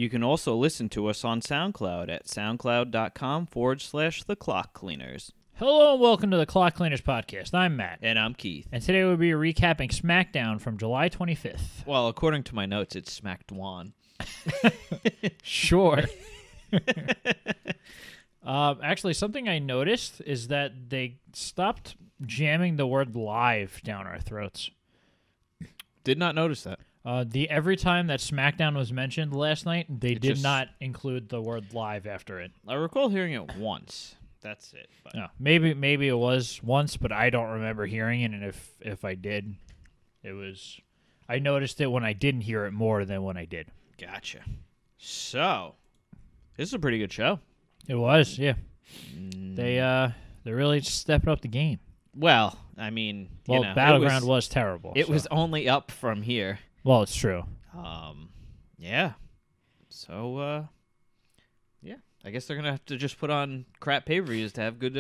You can also listen to us on SoundCloud at soundcloud.com/The Clock Cleaners. Hello and welcome to the Clock Cleaners Podcast. I'm Matt. And I'm Keith. And today we'll be recapping Smackdown from July 25th. Well, according to my notes, it's Smackdown. Sure. Actually, something I noticed is that they stopped jamming the word live down our throats. Did not notice that. Every time that SmackDown was mentioned last night, they did not include the word live after it. I recall hearing it once. That's it. But. No, maybe it was once, but I don't remember hearing it. And if I did, it was. I noticed it when I didn't hear it more than when I did. Gotcha. So, this is a pretty good show. It was, yeah. They're really stepping up the game. Well, I mean, Battleground was terrible. It was only up from here. Well, it's true. Yeah. So, yeah. I guess they're gonna have to just put on crap pay-per-views to have good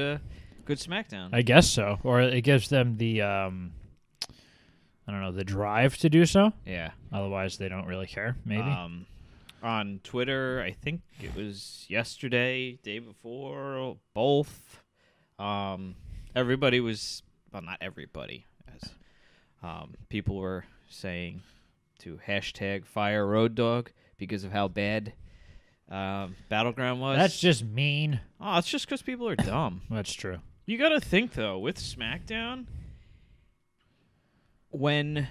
SmackDown. I guess so, or it gives them the the drive to do so. Yeah. Otherwise, they don't really care. Maybe. On Twitter, I think it was yesterday, day before, both. Everybody was, well, not everybody, as people were saying to hashtag fire Road Dogg because of how bad Battleground was. That's just mean. Oh, it's just because people are dumb. That's true. You got to think, though, with SmackDown, when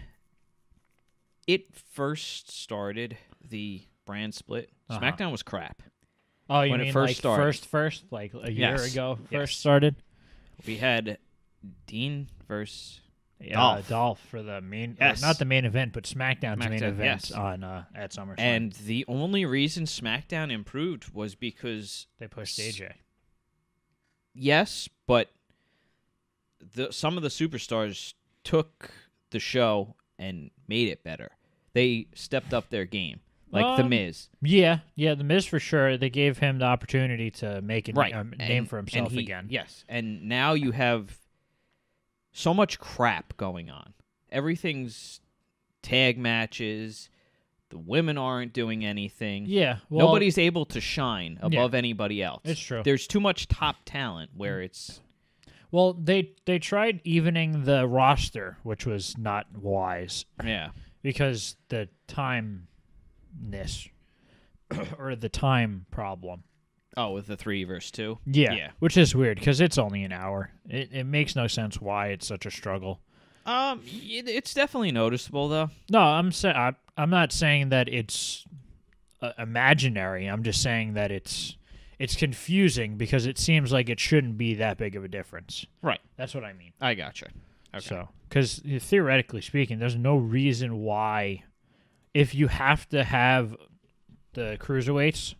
it first started, the brand split, SmackDown was crap. Oh, you when mean it first like started. first, like a year ago Yes. started? We had Dean versus Dolph for the main, Yes. not the main event, but SmackDown's main SmackDown, event yes. on at SummerSlam. And the only reason SmackDown improved was because they pushed AJ. Yes, but some of the superstars took the show and made it better. They stepped up their game, like The Miz. Yeah, The Miz for sure. They gave him the opportunity to make a name for himself again. Yes, and now you have so much crap going on. Everything's tag matches. The women aren't doing anything. Yeah. Well, nobody's able to shine above anybody else. It's true. There's too much top talent where it's... Well, they tried evening the roster, which was not wise. Yeah. Because the timeness or the time problem. Oh, with the 3 versus 2? Yeah. Which is weird because it's only an hour. It makes no sense why it's such a struggle. It's definitely noticeable though. No, I'm not saying that it's imaginary. I'm just saying that it's confusing because it seems like it shouldn't be that big of a difference. Right. That's what I mean. I gotcha. Okay. So, because theoretically speaking, there's no reason why, if you have to have the cruiserweights,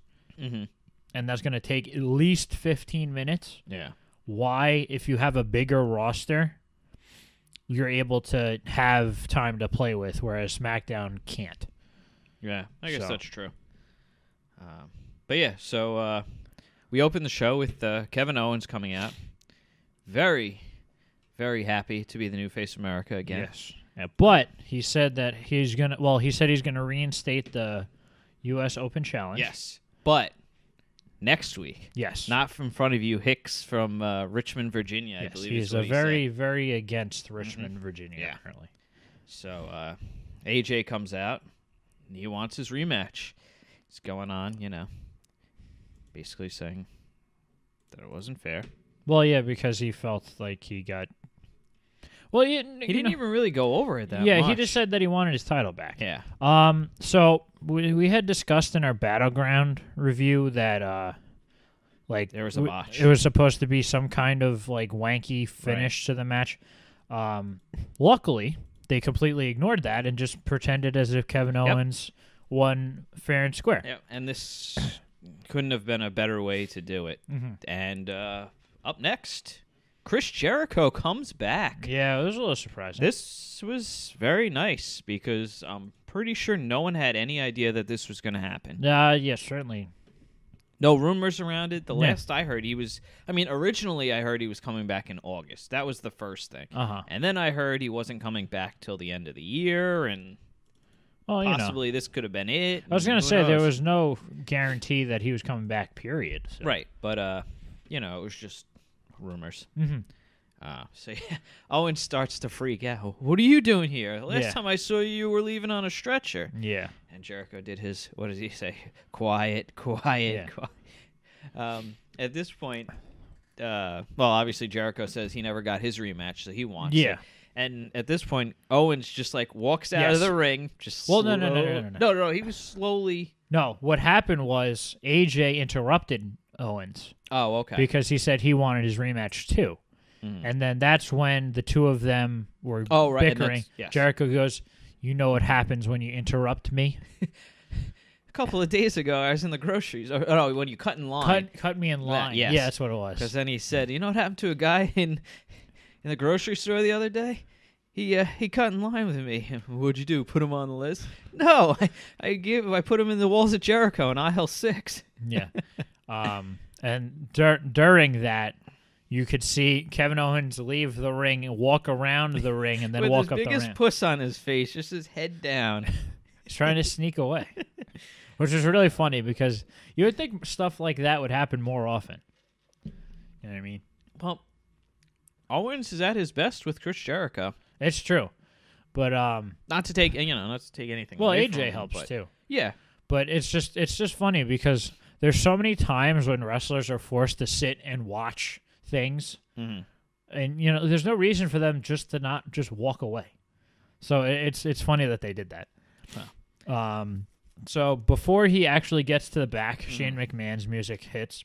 and that's going to take at least 15 minutes. Yeah. Why, if you have a bigger roster, you're able to have time to play with, whereas SmackDown can't. Yeah, I guess that's true. But yeah, so we opened the show with Kevin Owens coming out. Very, very happy to be the new face of America again. Yes. Yeah, but he said that he's going to, he said he's going to reinstate the U.S. Open Challenge. Yes. But next week. Yes. Not from front of you, Hicks from Richmond, Virginia, I believe he's is what he very, said. very against Richmond, Virginia, apparently. So AJ comes out, and he wants his rematch. He's going on, basically saying that it wasn't fair. Well, yeah, because he felt like he got... Well, he didn't even really go over it that much. Yeah, he just said that he wanted his title back. Yeah. So we had discussed in our Battleground review that there was a botch. It was supposed to be some kind of wanky finish to the match. Luckily, they completely ignored that and just pretended as if Kevin Owens won fair and square. Yeah, and this couldn't have been a better way to do it. And up next, Chris Jericho comes back. Yeah, it was a little surprising. This was very nice because I'm pretty sure no one had any idea that this was going to happen. Yes, certainly. No rumors around it. The last I heard, originally I heard he was coming back in August. That was the first thing. Uh-huh. And then I heard he wasn't coming back till the end of the year. And Well, possibly this could have been it. I was going to Who say there knows? was no guarantee that he was coming back, period. So. Right, but it was just rumors. Mm-hmm. So yeah, Owen starts to freak out. What are you doing here? Last Yeah. time I saw you were leaving on a stretcher. Yeah. And Jericho did his, what does he say? Quiet, quiet, Yeah. quiet. At this point, obviously Jericho says he never got his rematch, so he wants it. Yeah. And at this point, Owens just like walks out of Yes. the ring. Just Well, no. No, he was slowly. No, what happened was AJ interrupted Owens Oh, okay. because he said he wanted his rematch too. Mhm. And then that's when the two of them were Oh, right, and bickering. that's- yes. Jericho goes, "You know what happens when you interrupt me? A couple of days ago, I was in the groceries. Oh, no, when you cut in line. Cut me in line." yes. Yeah, that's what it was. Because then he said, "You know what happened to a guy in the grocery store the other day? He cut in line with me. What'd you do? Put him on the list? No, I put him in the walls of Jericho in aisle 6. Yeah. And during that, you could see Kevin Owens leave the ring and walk around the ring and then with walk his up the biggest ramp. puss on his face, just his head down. He's trying to sneak away, which is really funny because you would think stuff like that would happen more often. You know what I mean? Well, Owens is at his best with Chris Jericho. It's true, but Not to take anything. well, away from AJ him, helps but too. Yeah. But it's just funny because there's so many times when wrestlers are forced to sit and watch things, Mhm. and there's no reason for them just to not just walk away. So it's funny that they did that. So before he actually gets to the back, Shane McMahon's music hits,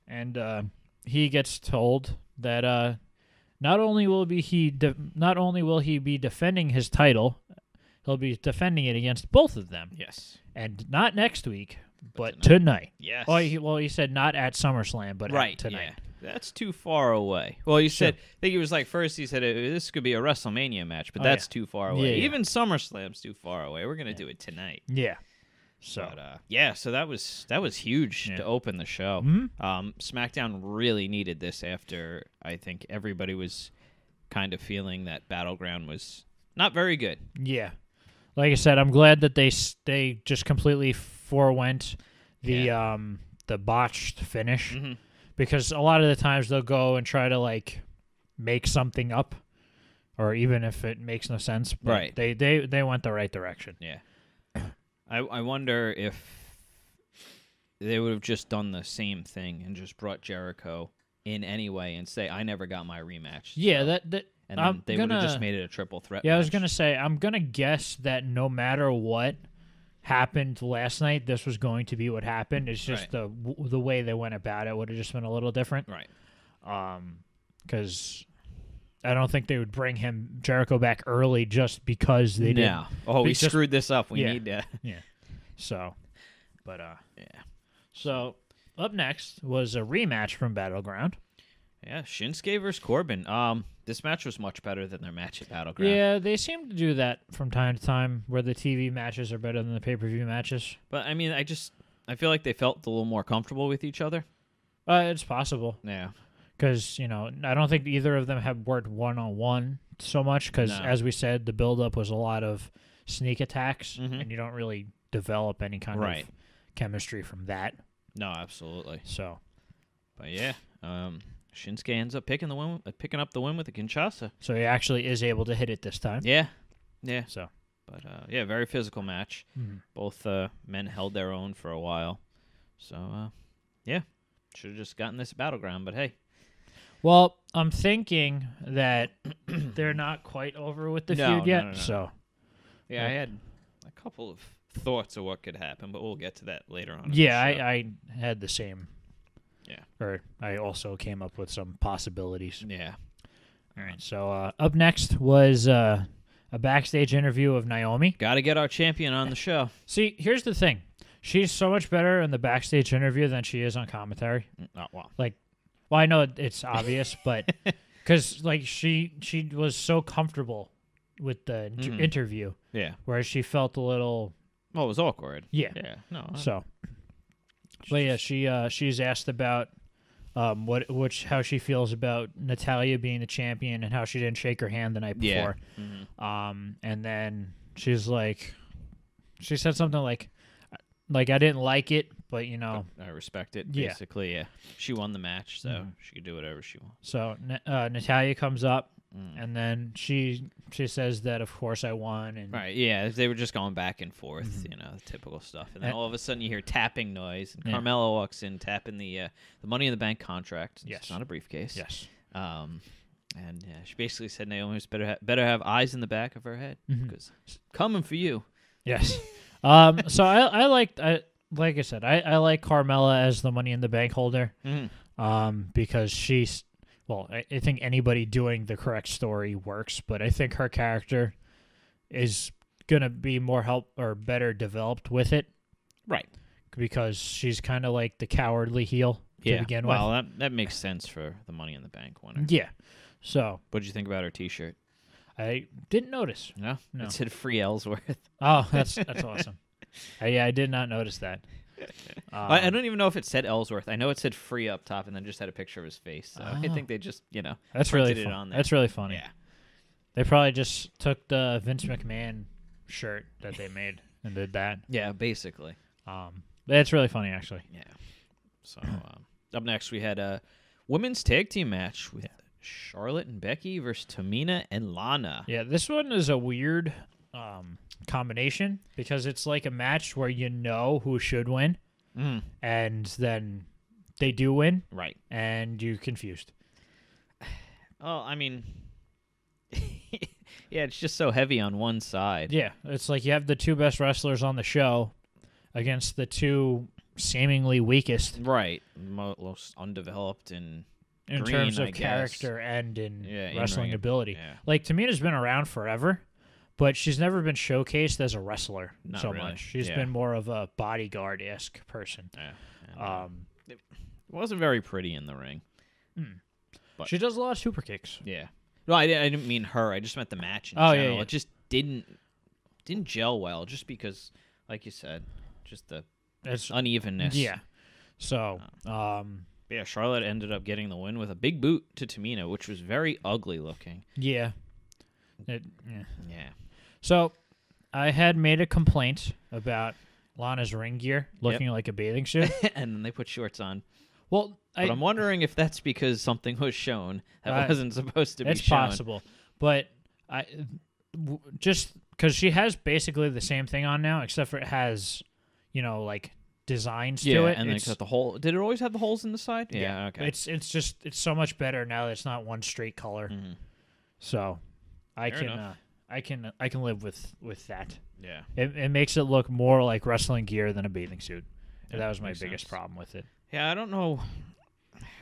and he gets told that not only will he be defending his title, he'll be defending it against both of them. Yes. And not next week, but tonight. Yes. Oh, he said not at SummerSlam, but right at tonight. Yeah. That's too far away. Well, you said, I think he was like, first he said this could be a WrestleMania match, but that's too far away. Yeah. Even SummerSlam's too far away. We're going to do it tonight. Yeah. So But, so that was huge to open the show. Mhm. SmackDown really needed this after I think everybody was kind of feeling that Battleground was not very good. yeah, like I said, I'm glad that they just completely forewent the botched finish, because a lot of the times they'll go and try to like make something up, or even if it makes no sense. But Right. They went the right direction. Yeah. I wonder if they would have just done the same thing and just brought Jericho in anyway and say, I never got my rematch. Yeah, so- that and then they would have just made it a triple threat Yeah, I was match. going to say, I'm going to guess that no matter what happened last night, this was going to be what happened. It's just the way they went about it would have just been a little different. Right. Because I don't think they would bring Jericho back early just because they didn't. Yeah. Oh, we just- screwed this up. We yeah. need to. Yeah. So, but Yeah. So up next was a rematch from Battleground. Yeah, Shinsuke versus Corbin. This match was much better than their match at Battleground. Yeah, they seem to do that from time to time, where the TV matches are better than the pay-per-view matches. But I mean, I feel like they felt a little more comfortable with each other. It's possible. Yeah. Because, I don't think either of them have worked one-on-one so much because, No. as we said, the build-up was a lot of sneak attacks, Mhm. and you don't really develop any kind Right. of chemistry from that. No, absolutely. So, But yeah, Shinsuke ends up picking up the win with the Kinshasa. so he actually is able to hit it this time. Yeah. Yeah. So, But yeah, very physical match. mhm. Both men held their own for a while. So yeah, should have just gotten this Battleground, but hey. Well, I'm thinking that they're not quite over with the No, feud yet. no. So, Yeah, I had a couple of thoughts of what could happen, but we'll get to that later on. in yeah, the show. I had the same. Yeah. Or I also came up with some possibilities. Yeah. All right. So up next was a backstage interview of Naomi. Got to get our champion on the show. See, here's the thing. She's so much better in the backstage interview than she is on commentary. Oh, wow. Well, I know it's obvious, but because she was so comfortable with the Mhm. interview, Yeah. whereas she felt a little Well, it was awkward. Yeah. Yeah. No. so. But yeah, she's asked about how she feels about Natalya being the champion and how she didn't shake her hand the night Yeah. before. Mhm. And then she's like, She said something like I didn't like it, but I respect it. Yeah. Basically, yeah. She won the match, so she could do whatever she wants. So Natalya comes up, and then she says that of course I won, and Right, yeah, they were just going back and forth, the typical stuff. And then all of a sudden you hear tapping noise, and Carmella walks in tapping the Money in the Bank contract. Yes. It's not a briefcase. Yes. And she basically said Naomi's better have eyes in the back of her head because it's coming for you. Yes. So I like I said, I like Carmella as the Money in the Bank holder. Because she's I think anybody doing the correct story works, but I think her character is gonna be more better developed with it. Right. Because she's kind of like the cowardly heel to begin with. Well, that makes sense for the Money in the Bank winner. Yeah. So What'd you think about her T-shirt? I didn't notice. No? No. It said free Ellsworth. Oh, that's awesome. I did not notice that. I don't even know if it said Ellsworth. I know it said free up top and then just had a picture of his face. So I think they just, that's really printed it on there. That's really funny. Yeah. They probably just took the Vince McMahon shirt that they made and did that. Yeah, basically. That's really funny, actually. Yeah. So up next we had a women's tag team match with Charlotte and Becky versus Tamina and Lana. Yeah, this one is a weird combination because it's like a match where you know who should win, and then they do win, right? And you're confused. Well, I mean, yeah, it's just so heavy on one side. Yeah, it's like you have the two best wrestlers on the show against the two seemingly weakest, right? Most undeveloped and in green, terms of I character guess. and in in wrestling ring. ability. Yeah. Like Tamina's been around forever, but she's never been showcased as a wrestler Not so really. much. She's been more of a bodyguard-esque person. Yeah. It wasn't very pretty in the ring. But She does a lot of super kicks. Yeah. No, I didn't mean her. I just meant the match in Oh, general. yeah. It just didn't gel well, just because, like you said, just the unevenness. Yeah. So, Yeah, Charlotte ended up getting the win with a big boot to Tamina, which was very ugly looking. yeah. Yeah. So, I had made a complaint about Lana's ring gear looking like a bathing suit. And then they put shorts on. Well, But I'm wondering if that's because something was shown that wasn't supposed to be it's shown. possible. But just because she has basically the same thing on now, except for it has, like designs to it. And then it's got the hole. Did it always have the holes in the side? Yeah. Okay. It's so much better now that it's not one straight color. So I can live with that. Yeah. It makes it look more like wrestling gear than a bathing suit. And that was my makes biggest sense. problem with it. Yeah, I don't know.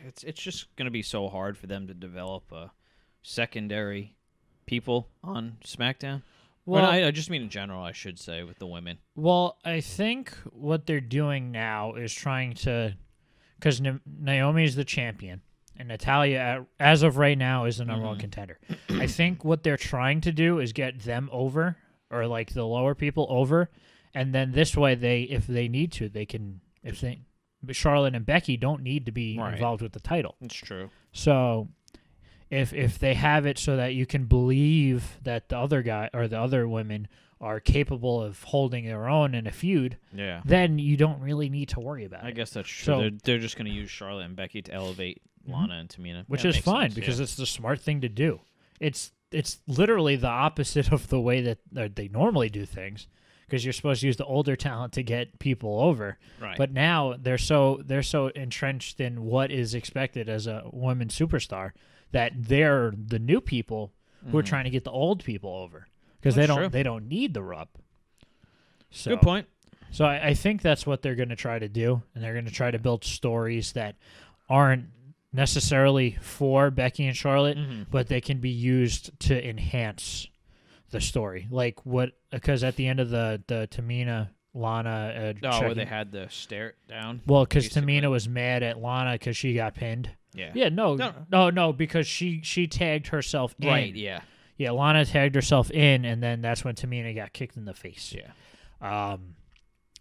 It's just gonna be so hard for them to develop secondary people on SmackDown. Well, I just mean in general, I should say, with the women. Well, I think what they're doing now is trying to, because Naomi is the champion, and Natalya, as of right now, is the number one contender. I think what they're trying to do is get them over, or like the lower people over, and then this way, if they need to, they can. But Charlotte and Becky don't need to be involved with the title. That's true. So, if they have it so that you can believe that the other guy or the other women are capable of holding their own in a feud, then you don't really need to worry about it. I guess that's true. So, they're just going to use Charlotte and Becky to elevate Lana and Tamina, which is fine because it's the smart thing to do. It's literally the opposite of the way that they normally do things, because you're supposed to use the older talent to get people over. Right. But now they're so entrenched in what is expected as a woman superstar that they're the new people who are trying to get the old people over because they don't need the rub. So, good point. So I think that's what they're going to try to do, and they're going to try to build stories that aren't necessarily for Becky and Charlotte, but they can be used to enhance the story. Like because at the end of the Tamina Lana where they had the stare down. Well, because Tamina was mad at Lana because she got pinned. Yeah. No, because she tagged herself in. Right. Yeah. Yeah, Lana tagged herself in, and then that's when Tamina got kicked in the face. Yeah.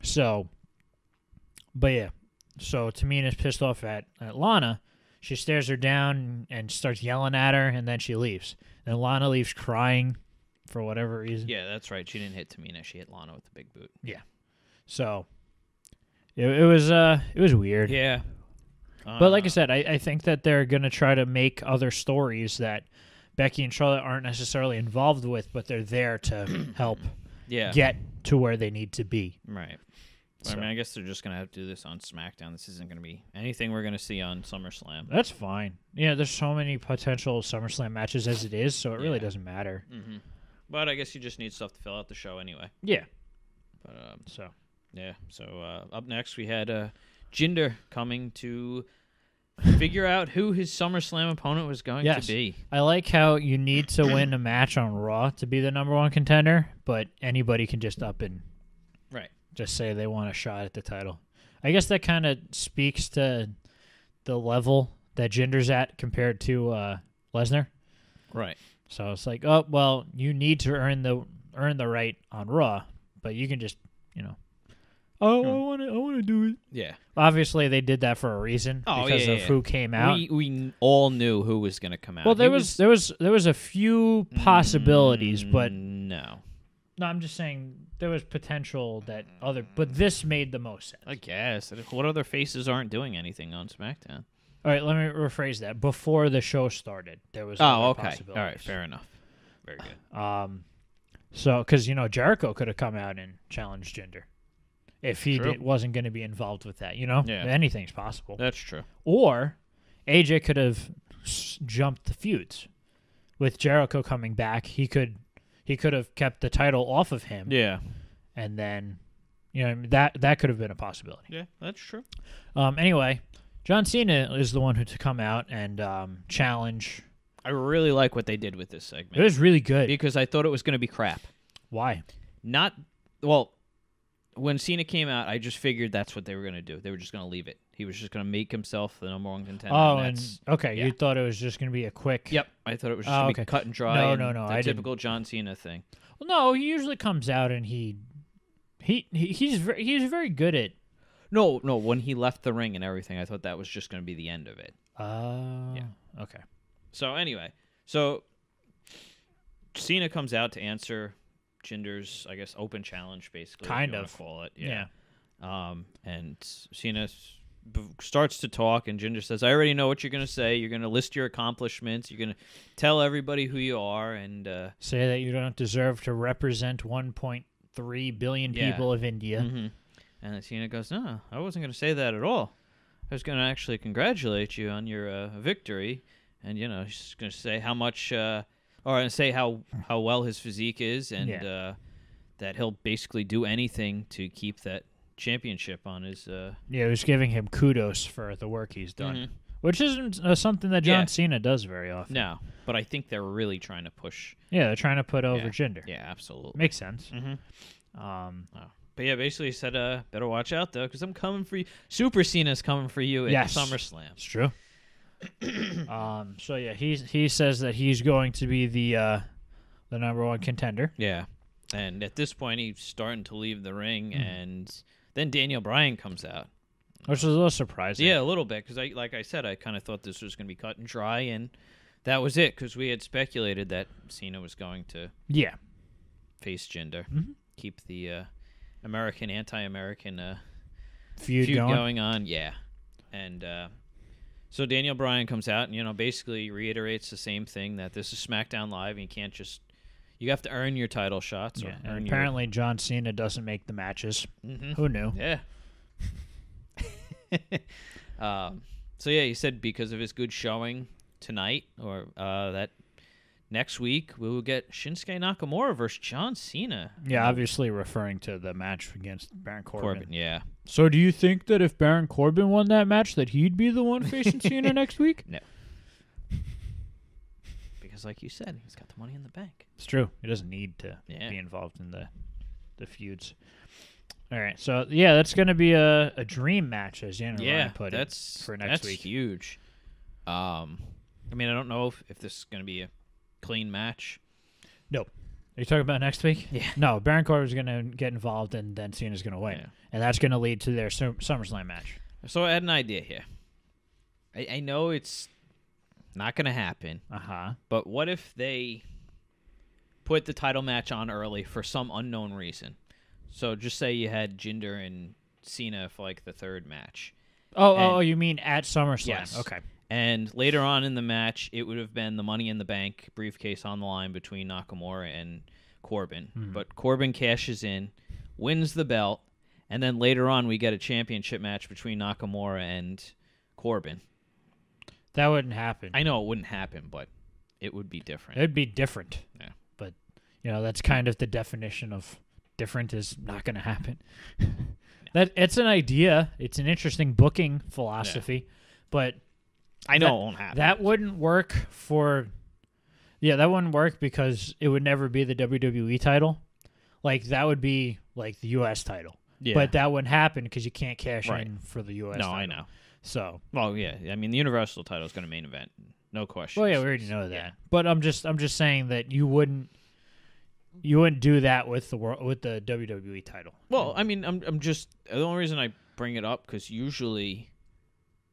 So Tamina's pissed off at Lana. She stares her down and starts yelling at her, and then she leaves. And Lana leaves crying, for whatever reason. Yeah, that's right. She didn't hit Tamina. She hit Lana with the big boot. Yeah. So it was weird. Yeah. But like I said, I think that they're going to try to make other stories that Becky and Charlotte aren't necessarily involved with, but they're there to help get to where they need to be. Right. But, I mean, I guess they're just going to have to do this on SmackDown. This isn't going to be anything we're going to see on SummerSlam. That's fine. Yeah, there's so many potential SummerSlam matches as it is, so it really doesn't matter. Mm-hmm. But I guess you just need stuff to fill out the show anyway. Yeah. But So up next we had Jinder coming to figure out who his SummerSlam opponent was going to be. I like how you need to win a match on Raw to be the number one contender, but anybody can just up and just say they want a shot at the title. I guess that kind of speaks to the level that Jinder's at compared to Lesnar. Right. So it's like, oh well, you need to earn the right on Raw, but you can just, I want to do it. Yeah. Obviously, they did that for a reason because of who came out. We all knew who was going to come out. Well, there was a few possibilities, but no, I'm just saying there was potential but this made the most sense. I guess. What other faces aren't doing anything on SmackDown? All right, let me rephrase that. Before the show started, there was other possibilities. All right, fair enough. Very good. So because Jericho could have come out and challenged Jinder. If he wasn't going to be involved with that, anything's possible. That's true. Or AJ could have jumped the feuds. With Jericho coming back, he could have kept the title off of him. Yeah. And then, that could have been a possibility. Yeah, that's true. Anyway, John Cena is the one who to come out and challenge. I really like what they did with this segment. It was really good. Because I thought it was going to be crap. Why? When Cena came out, I just figured that's what they were going to do. They were just going to leave it. He was just going to make himself the number one contender. Oh, you thought it was just going to be a quick... Yep, I thought it was just going to be cut and dry. No. The typical John Cena thing. Well, no, he usually comes out and he's very good at... No, when he left the ring and everything, I thought that was just going to be the end of it. Yeah. Okay. So anyway, Cena comes out to answer Jinder's, I guess, open challenge, basically. Kind of. Call it. Yeah. And Cena starts to talk, and Jinder says, I already know what you're going to say. You're going to list your accomplishments. You're going to tell everybody who you are. And say that you don't deserve to represent 1.3 billion people of India. Mm-hmm. And Cena goes, no, I wasn't going to say that at all. I was going to actually congratulate you on your victory. And, he's going to say how much... or say how well his physique is, and that he'll basically do anything to keep that championship on his... he was giving him kudos for the work he's done, which isn't something that John Cena does very often. No, but I think they're really trying to push... Yeah, they're trying to put over Jinder. Yeah, absolutely. Makes sense. Mm-hmm. But yeah, basically he said, better watch out, though, because I'm coming for you. Super Cena's coming for you at SummerSlam. It's true. So yeah, he says that he's going to be the number one contender. Yeah, and at this point he's starting to leave the ring, and then Daniel Bryan comes out, which was a little surprising. Yeah, a little bit, because like I said, I kind of thought this was going to be cut and dry, and that was it, because we had speculated that Cena was going to face Jinder, keep the American anti-American feud going on. Yeah, and. So Daniel Bryan comes out and, basically reiterates the same thing, that this is SmackDown Live, and you can't just... You have to earn your title shots. Or earn apparently John Cena doesn't make the matches. Mm-hmm. Who knew? Yeah. So, yeah, he said because of his good showing tonight, or that next week, we will get Shinsuke Nakamura versus John Cena. Yeah, obviously referring to the match against Baron Corbin. Yeah. So do you think that if Baron Corbin won that match, that he'd be the one facing Cena next week? No. Because like you said, he's got the money in the bank. It's true. He doesn't need to be involved in the feuds. All right. So, yeah, that's going to be a dream match, as Ryan put it, for next week. That's huge. I don't know if this is going to be a clean match. Nope. Are you talking about next week? Yeah. No, Baron Corbin's going to get involved, and then Cena's going to win. Yeah. And that's going to lead to their SummerSlam match. So I had an idea here. I know it's not going to happen. Uh-huh. But what if they put the title match on early for some unknown reason. So just say you had Jinder and Cena for like the third match. Oh, you mean at SummerSlam? Yes. Okay. And later on in the match, it would have been the Money in the Bank briefcase on the line between Nakamura and Corbin. But Corbin cashes in, wins the belt, and then later on we get a championship match between Nakamura and Corbin. That wouldn't happen. I know it wouldn't happen, but it would be different. It'd be different. Yeah. But, that's kind of the definition of different is not going to happen. It's an idea. It's an interesting booking philosophy, but I know it won't happen. That wouldn't work that wouldn't work because it would never be the WWE title. Like, that would be, like, the U.S. title. Yeah. But that wouldn't happen because you can't cash in for the U.S. title. No, I know. So. Well, yeah. I mean, the Universal title is going to main event. No question. Well, yeah, we already know that. Yeah. But I'm just saying that you wouldn't do that with the WWE title. Well, I mean, I'm just the only reason I bring it up because usually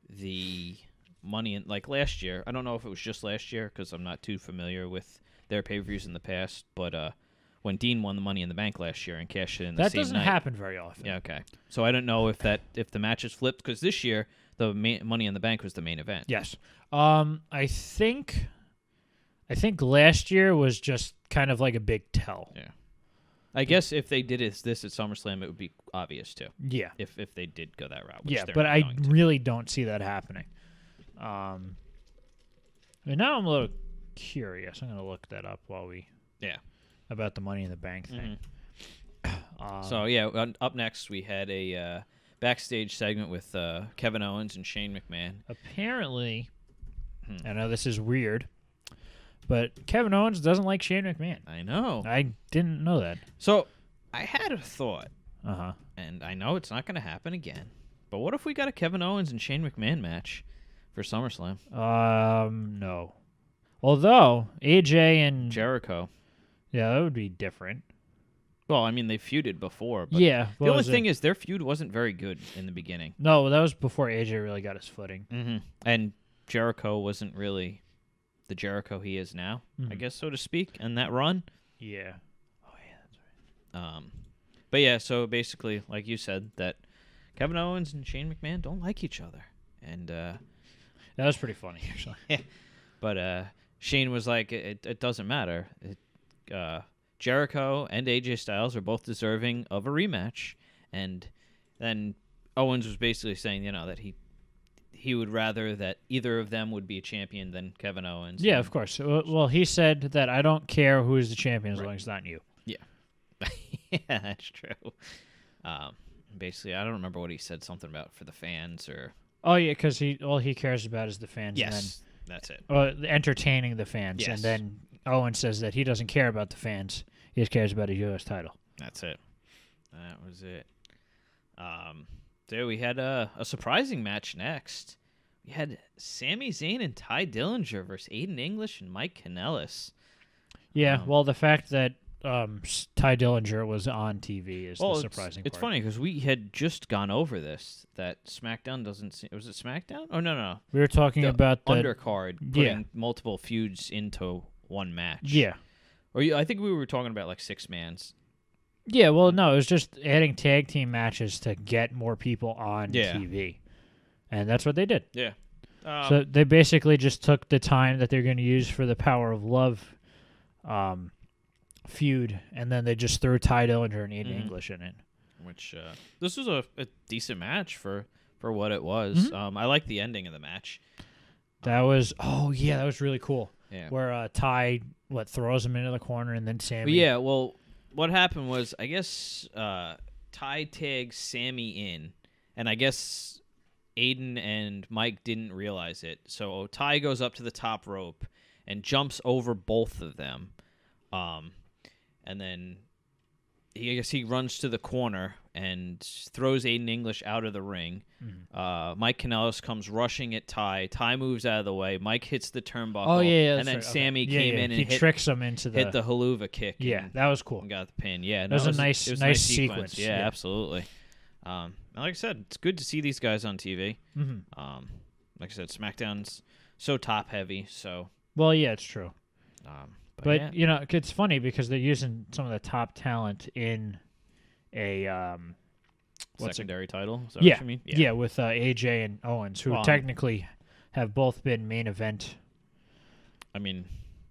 the Money in, like last year, I don't know if it was just last year because I'm not too familiar with their pay-per-views in the past, but when Dean won the Money in the Bank last year and cashed it in the same night. That doesn't happen very often. Yeah, okay. So I don't know if the match is flipped because this year the Money in the Bank was the main event. Yes. I think last year was just kind of like a big tell. Yeah. I guess if they did this at SummerSlam, it would be obvious too. Yeah. If they did go that route. Yeah, but I really don't see that happening. And now I'm a little curious. I'm going to look that up while we... Yeah. About the Money in the Bank thing. So, yeah, up next we had a backstage segment with Kevin Owens and Shane McMahon. Apparently, I know this is weird, but Kevin Owens doesn't like Shane McMahon. I know. I didn't know that. So, I had a thought, Uh-huh. and I know it's not going to happen again, but what if we got a Kevin Owens and Shane McMahon match for SummerSlam? No. Although, AJ and... Jericho. Yeah, that would be different. Well, I mean, they feuded before, but yeah, the only thing is their feud wasn't very good in the beginning. No, that was before AJ really got his footing. Mm-hmm. And Jericho wasn't really the Jericho he is now, I guess, so to speak, in that run. Yeah. Oh, yeah, that's right. But yeah, so basically, like you said, that Kevin Owens and Shane McMahon don't like each other. And that was pretty funny, actually. Yeah. But Shane was like, it doesn't matter. Jericho and AJ Styles are both deserving of a rematch. And then Owens was basically saying, that he would rather that either of them would be a champion than Kevin Owens. Yeah, of course. Well, he said that I don't care who is the champion as long as it's not you. Yeah. Yeah, that's true. Basically, I don't remember what he said, something about for the fans or... Oh, yeah, because all he cares about is the fans. Yes, and then, that's it. Entertaining the fans. Yes. And then Owen says that he doesn't care about the fans. He just cares about a U.S. title. That's it. That was it. So we had a surprising match next. We had Sami Zayn and Ty Dillinger versus Aiden English and Mike Kanellis. Yeah, well, the fact that Ty Dillinger was on TV is the surprising part. It's funny because we had just gone over this, that SmackDown doesn't seem... Was it SmackDown? Oh, no. We were talking about the undercard, putting multiple feuds into one match. Yeah. Or I think we were talking about like 6-mans. Yeah, well, no, it was just adding tag team matches to get more people on TV. And that's what they did. Yeah. So they basically just took the time that they're going to use for the Power of Love feud, and then they just threw Ty Dillinger and Aiden English in it. Which, this was a decent match for what it was. I like the ending of the match. That was, that was really cool. Yeah. Where Ty, throws him into the corner, and then Sammy. Yeah, well, what happened was, I guess Ty tags Sammy in, and I guess Aiden and Mike didn't realize it. So Ty goes up to the top rope and jumps over both of them. And then he runs to the corner and throws Aiden English out of the ring. Mike Kanellis comes rushing at Ty. Ty moves out of the way. Mike hits the turnbuckle. Oh, yeah, and then Sammy came in and he tricks him into hit the haluva kick. Yeah, that was cool. And got the pin. Yeah, that was a nice sequence. Yeah, absolutely. Like I said, it's good to see these guys on TV. Like I said, SmackDown's so top heavy. So well, yeah, it's true. But yeah. you know, it's funny because they're using some of the top talent in a Secondary title. Is that yeah, what you mean? yeah, with AJ and Owens, who technically have both been main event. I mean,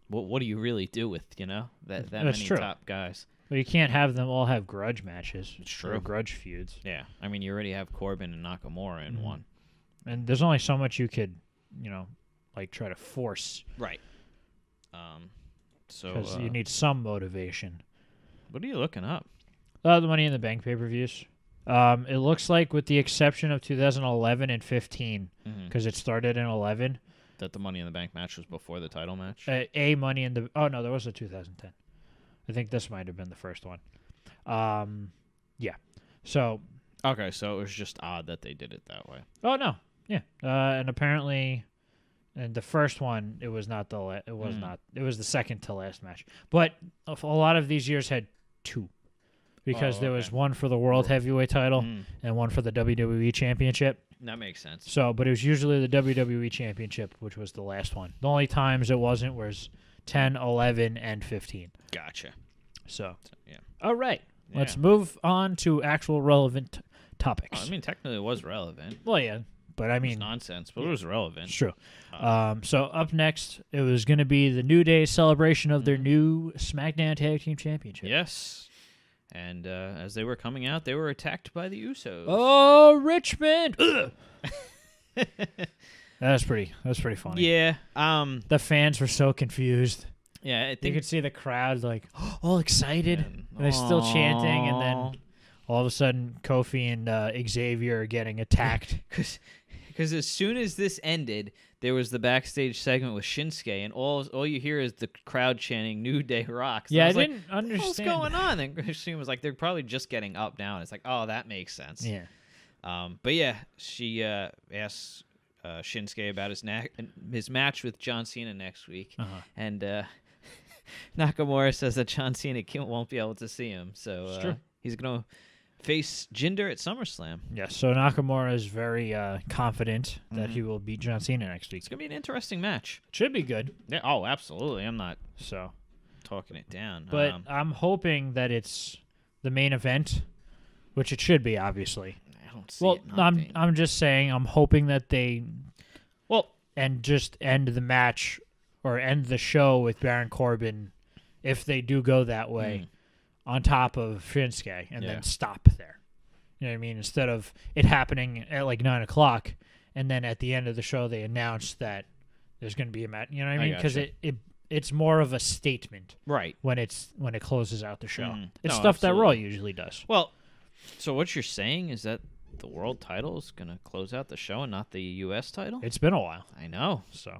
what do you really do with that That's many true. top guys? Well, you can't have them all have grudge matches. It's true. Or grudge feuds. Yeah, I mean, you already have Corbin and Nakamura in one. And there's only so much you could, try to force. Right. So Because you need some motivation. What are you looking up? The Money in the Bank pay-per-views. It looks like, with the exception of 2011 and 15, because it started in 11. That the Money in the Bank match was before the title match? Money in the... Oh, no, there was a 2010. I think this might have been the first one. Yeah. So... Okay, so it was just odd that they did it that way. Oh, no. Yeah. And apparently... And the first one, it was not the... It was not... It was the second to last match. But a lot of these years had two. Because there was one for the World Heavyweight title and one for the WWE Championship. That makes sense. So, but it was usually the WWE Championship, which was the last one. The only times it wasn't was 10, 11, and 15. Gotcha. So yeah. All right. Yeah. Let's move on to actual relevant topics. I mean, technically it was relevant. Well, yeah. But I mean... It's nonsense, but it was relevant. It's true. So up next, it was going to be the New Day's celebration of their new SmackDown Tag Team Championship. Yes. And as they were coming out, they were attacked by the Usos. Oh, Richmond! That's pretty funny. Yeah. The fans were so confused. Yeah, I think You could see the crowd all excited, and they're still chanting, and then all of a sudden, Kofi and Xavier are getting attacked. Because as soon as this ended, there was the backstage segment with Shinsuke, and all you hear is the crowd chanting "New Day rocks." Yeah, I didn't understand what's going on. And Christine was like, "They're probably just getting up now." And it's like, "Oh, that makes sense." Yeah. But yeah, she asks Shinsuke about his match with John Cena next week, and Nakamura says that John Cena won't be able to see him, so he's gonna face Jinder at SummerSlam. Yes, so Nakamura is very confident that he will beat John Cena next week. It's gonna be an interesting match. Should be good. Yeah, oh, absolutely. I'm not talking it down, but I'm hoping that it's the main event, which it should be, obviously. I don't see it not being. I'm just saying I'm hoping that they just end the match or end the show with Baron Corbin, if they do go that way, on top of Shinsuke, and then stop there. You know what I mean? Instead of it happening at 9 o'clock, and then at the end of the show they announce that there's going to be a match. You know what I mean? Because it's more of a statement, right? When it closes out the show. It's No, stuff absolutely. that Raw usually does. Well, so what you're saying is that the world title is going to close out the show and not the U.S. title? It's been a while. I know. So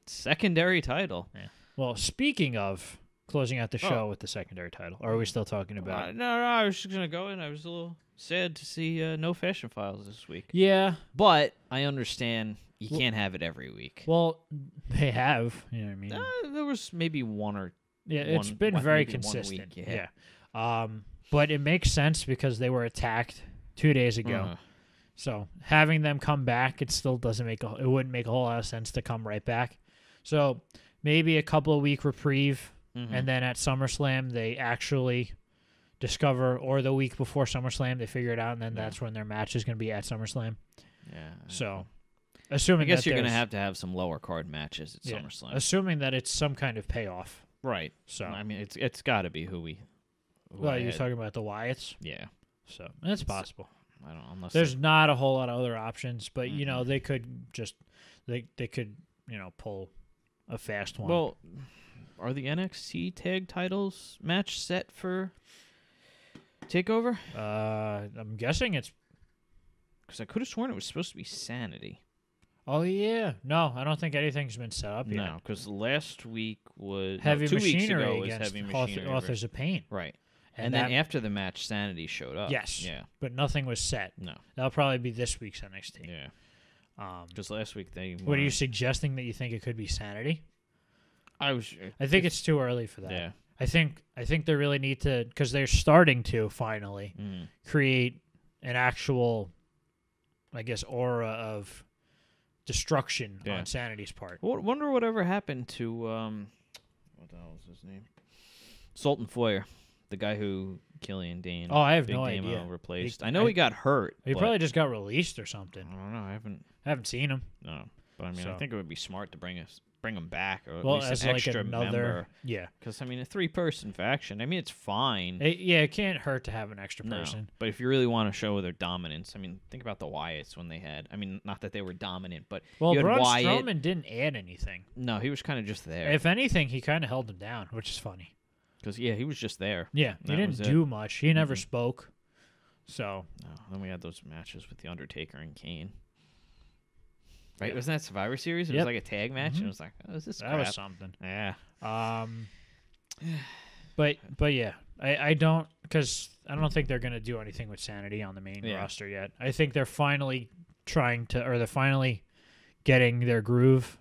secondary title. Yeah. Well, speaking of closing out the show with the secondary title, or are we still talking about it? No, I was just going to go in. I was a little sad to see no Fashion Files this week. Yeah. But I understand you can't have it every week. Well, they have. You know what I mean? There was maybe one or it's been very consistent. Week, yeah. But it makes sense because they were attacked 2 days ago. So having them come back, it still doesn't it wouldn't make a whole lot of sense to come right back. So maybe a couple of week reprieve, and then at SummerSlam they actually discover, or the week before SummerSlam they figure it out, and then that's when their match is going to be at SummerSlam. Yeah. So assuming, I guess you're going to have some lower card matches at SummerSlam. Assuming that it's some kind of payoff. Right. So I mean, it's got to be who you're talking about the Wyatts? Yeah. So that's possible. I don't know, unless there's not a whole lot of other options, but they could just they could pull a fast one. Well, are the NXT tag titles match set for TakeOver? I'm guessing it's because I could have sworn it was supposed to be Sanity. Oh yeah, no, I don't think anything's been set up yet. No, because last week was Heavy 2 weeks Machinery ago was against Heavy Machinery. Authors of Pain. Right. And then after the match, Sanity showed up. Yes. Yeah. But nothing was set. No. That'll probably be this week's NXT. Yeah. Because last week they. What are you suggesting, that you think it could be Sanity? I think it's too early for that. Yeah. I think they really need to, because they're starting to finally create an actual, I guess, aura of destruction on Sanity's part. Wonder whatever happened to the hell was his name? Sultan Foyer, the guy who Killian Dane. Oh, I have Big no Damo idea. replaced. I know he got hurt. He but probably just got released or something. I don't know. I haven't seen him. No, but I mean, I So. think it would be smart to bring him back, or at Well, least as an like extra another, member. yeah, Because I mean, a 3-person faction. I mean, it's fine. it can't hurt to have an extra No, person. but if you really want to show their dominance, I mean, think about the Wyatts when they had. I mean, not that they were dominant, but Well, you had Braun Wyatt. Strowman didn't add anything. No, he was kind of just there. If anything, he kind of held him down, which is funny. Because he was just there. Yeah, he That was didn't it. do much. He never Mhm. spoke. So No, then we had those matches with the Undertaker and Kane. Right? Yeah. Wasn't that Survivor Series? It Yep. was like a tag match, Mhm. and it was like, oh, is this that crap? was something. Yeah. But yeah, I don't, because I don't think they're gonna do anything with Sanity on the main Yeah. roster yet. I think they're finally they're finally getting their groove,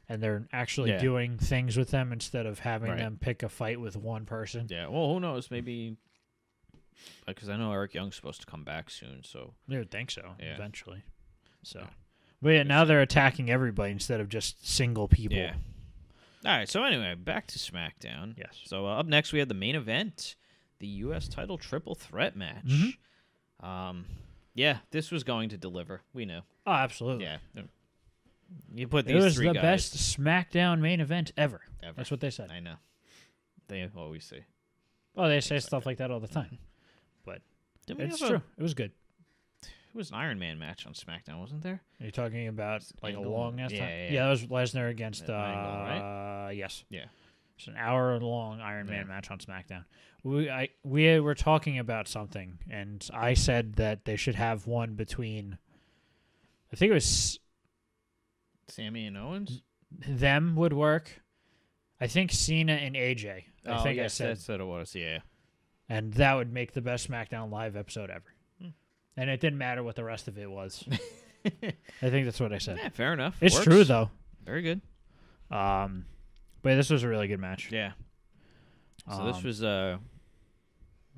and they're actually Yeah. doing things with them instead of having Right. them pick a fight with one person. Yeah. Well, who knows? Maybe because I know Eric Young's supposed to come back soon. So I would think so Yeah. eventually. So, Yeah. but yeah, now they're attacking everybody instead of just single people. yeah. All right. So anyway, back to SmackDown. Yes. So up next we had the main event, the U.S. title triple threat match. Yeah, this was going to deliver. We knew. Oh, absolutely. Yeah. You put It these was three the guys. best SmackDown main event ever. Ever. That's what they said. I know. They always say. Well, they say Things like stuff like that all the time. But Didn't we it's have true. It was good. It was an Iron Man match on SmackDown, wasn't there? Are you talking about like a Angle? long ass Yeah, time? yeah, yeah. That was Lesnar against Angle, right? yes. Yeah. It's an hour-long Iron Man Yeah. match on SmackDown. We were talking about something, and I said that they should have one between. I think it was Sammy and Owens? them would work. I think Cena and AJ. I think I yes, said, that's what it was, yeah. and that would make the best SmackDown Live episode ever. Hmm. And it didn't matter what the rest of it was. I think that's what I said. Yeah, fair enough. It's Works. true though. Very good. But this was a really good match. Yeah. So this was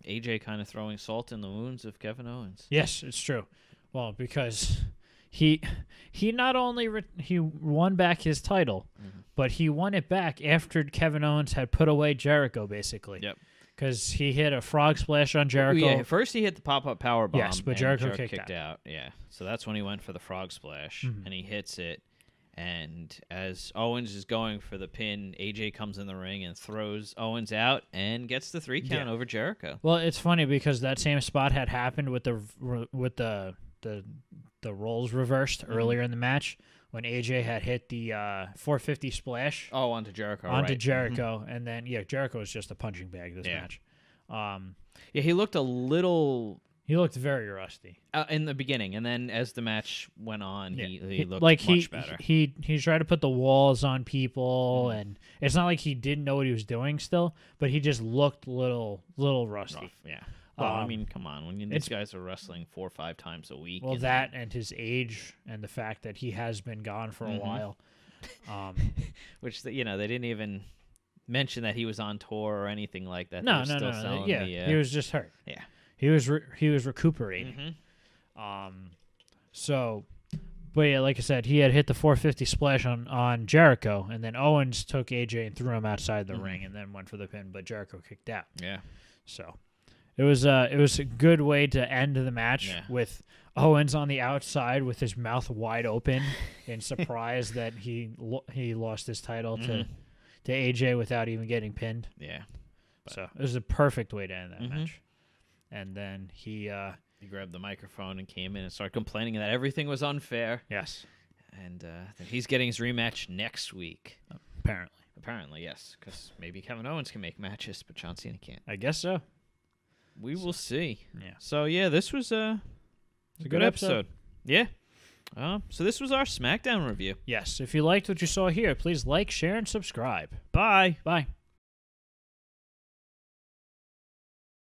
AJ kind of throwing salt in the wounds of Kevin Owens. Yes, it's true. Well, because he not only he won back his title, but he won it back after Kevin Owens had put away Jericho, basically. Yep. Because he hit a frog splash on Jericho. Yeah, first he hit the pop-up power bomb. Yes, but and Jericho kicked out. Yeah, so that's when he went for the frog splash, Mhm. and he hits it. And as Owens is going for the pin, AJ comes in the ring and throws Owens out and gets the 3 count Yeah. over Jericho. Well, it's funny because that same spot had happened with the roles reversed earlier in the match when AJ had hit the 450 splash Oh, onto Jericho. onto right. Jericho, and then Jericho was just a punching bag this Yeah. match. Yeah, he looked a little He looked very rusty. in the beginning, and then as the match went on, he looked like much better. He tried to put the walls on people, and it's not like he didn't know what he was doing still, but he just looked little rusty. Rough, yeah. Well, I Um, mean, come on. When these guys are wrestling 4 or 5 times a week. Well, and- that and his age and the fact that he has been gone for a while. Which, they didn't even mention that he was on tour or anything like that. No. They were still selling Yeah, the, he was just hurt. Yeah. He was recuperating. So, but yeah, like I said, he had hit the 450 splash on Jericho, and then Owens took AJ and threw him outside the ring, and then went for the pin, but Jericho kicked out. Yeah. So, it was a good way to end the match with Owens on the outside with his mouth wide open in surprise that he lost his title to AJ without even getting pinned. Yeah. So it was a perfect way to end that match. And then he grabbed the microphone and came in and started complaining that everything was unfair. Yes. And that he's getting his rematch next week. Apparently. Apparently, yes. Because maybe Kevin Owens can make matches, but John Cena can't. I guess so. We will see. Yeah. So, yeah, this was a good episode. Yeah. So this was our SmackDown review. Yes. If you liked what you saw here, please like, share, and subscribe. Bye. Bye.